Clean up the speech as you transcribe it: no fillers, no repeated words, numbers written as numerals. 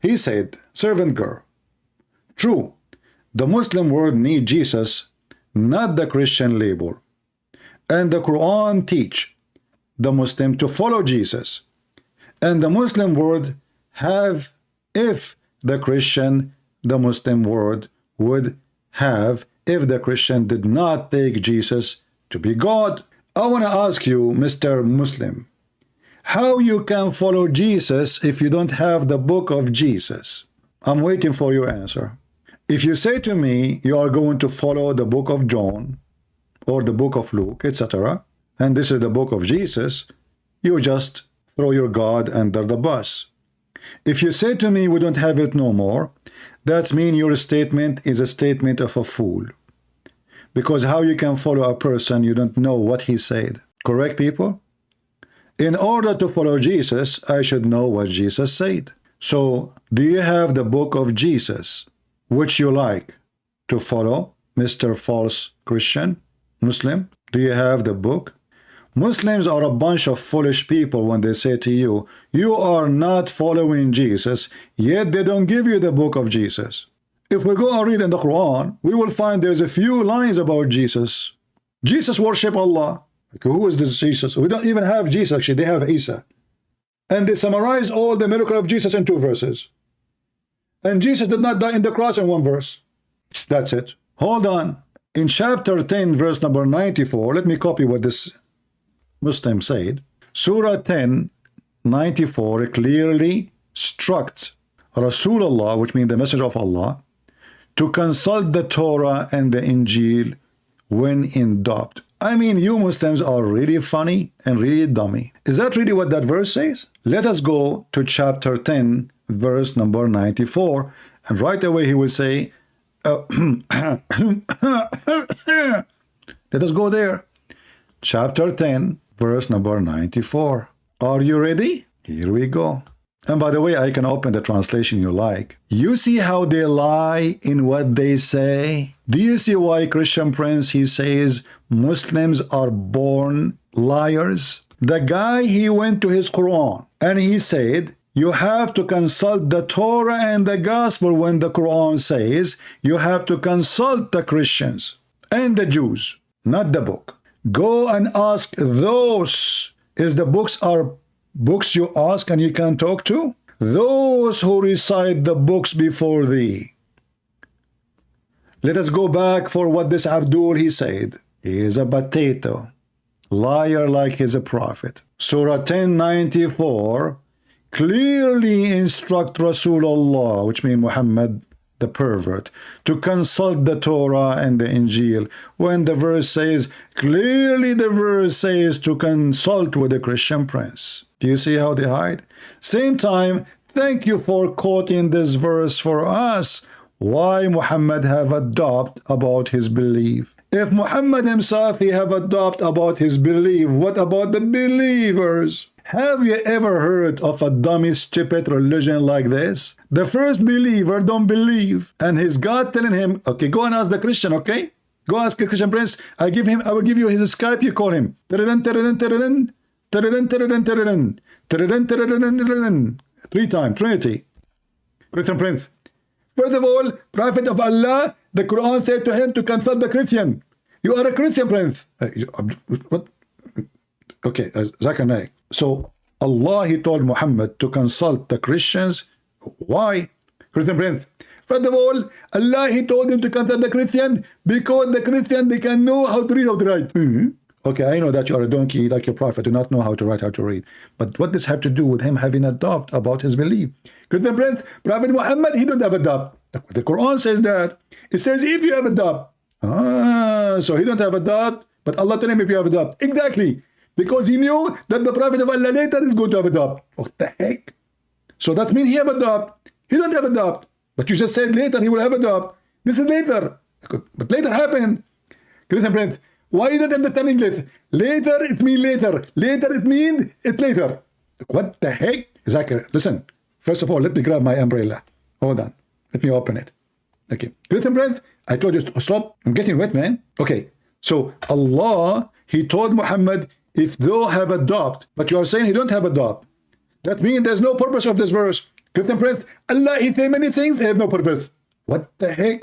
He said, servant girl, true, the Muslim world need Jesus, not the Christian label. And the Quran teach the Muslim to follow Jesus. And the Muslim world have, if the Christian, the Muslim world would have, if the Christian did not take Jesus to be God. I want to ask you, Mr. Muslim, how you can follow Jesus if you don't have the book of Jesus? I'm waiting for your answer. If you say to me you are going to follow the book of John or the book of Luke, etc., and this is the book of Jesus, you just throw your God under the bus. If you say to me we don't have it no more, that means your statement is a statement of a fool. Because how you can follow a person you don't know what he said? Correct, people? In order to follow Jesus, I should know what Jesus said. So, do you have the book of Jesus, which you like to follow, Mr. False Christian, Muslim? Do you have the book? Muslims are a bunch of foolish people when they say to you, you are not following Jesus, yet they don't give you the book of Jesus. If we go and read in the Quran, we will find there's a few lines about Jesus. Jesus worship Allah. Who is this Jesus? We don't even have Jesus, actually. They have Isa. And they summarize all the miracle of Jesus in 2 verses. And Jesus did not die in the cross in 1 verse. That's it. Hold on. In chapter 10, verse number 94, let me copy what this Muslim said. Surah 10, 94 clearly instructs Rasulullah, which means the message of Allah, to consult the Torah and the Injil when in doubt. I mean, you Muslims are really funny and really dummy. Is that really what that verse says? Let us go to chapter 10, verse number 94, and right away he will say, let us go there. Chapter 10, verse number 94. Are you ready? Here we go. And by the way, I can open the translation you like. You see how they lie in what they say? Do you see why Chrsitian Prince, he says, Muslims are born liars? The guy, he went to his Quran and he said, you have to consult the Torah and the Gospel when the Quran says you have to consult the Christians and the Jews, not the book. Go and ask those. Is the books are books you ask and you can talk to? Those who recite the books before thee. Let us go back for what this Abdul, he said. He is a potato. Liar like he's a prophet. Surah 1094 clearly instruct Rasulullah, which means Muhammad, the pervert, to consult the Torah and the Injil. When the verse says, clearly the verse says to consult with the Chrsitian Prince. Do you see how they hide? Same time, thank you for quoting this verse for us. Why Muhammad have a doubt about his belief? If Muhammad himself he have a doubt about his belief, what about the believers? Have you ever heard of a dummy, stupid religion like this? The first believer don't believe, and his God telling him, okay, go and ask the Christian, okay? Go ask the Chrsitian Prince. I will give you his Skype. You call him. 3 times, Trinity. Chrsitian Prince. First of all, Prophet of Allah, the Quran said to him to consult the Christian. You are a Christian Prince. What? Okay, Zachariah. So Allah, he told Muhammad to consult the Christians. Why? Chrsitian Prince. First of all, Allah, he told him to consult the Christian because the Christian, they can know how to read, how to write. Okay, I know that you are a donkey like your prophet, do not know how to write, how to read. But what does this have to do with him having a doubt about his belief? Chrsitian Prince, Prophet Muhammad, he don't have a doubt. The Quran says that. It says if you have a doubt. So he don't have a doubt, but Allah told him if you have a doubt. Exactly. Because he knew that the Prophet of Allah later is going to have a doubt. What the heck? So that means he have a doubt. He don't have a doubt. But you just said later he will have a doubt. This is later. But later happened. Chrsitian Prince, why you don't understand English? Later it means later. Later it means it's later. What the heck? Zachary, listen. First of all, let me grab my umbrella. Hold on. Let me open it. Okay. Chrsitian Prince, I told you to stop. I'm getting wet, man. Okay. So Allah, he told Muhammad, if thou have a doubt, but you are saying he don't have a doubt, that means there's no purpose of this verse. Christian Prince, Allah, he say many things, have no purpose. What the heck?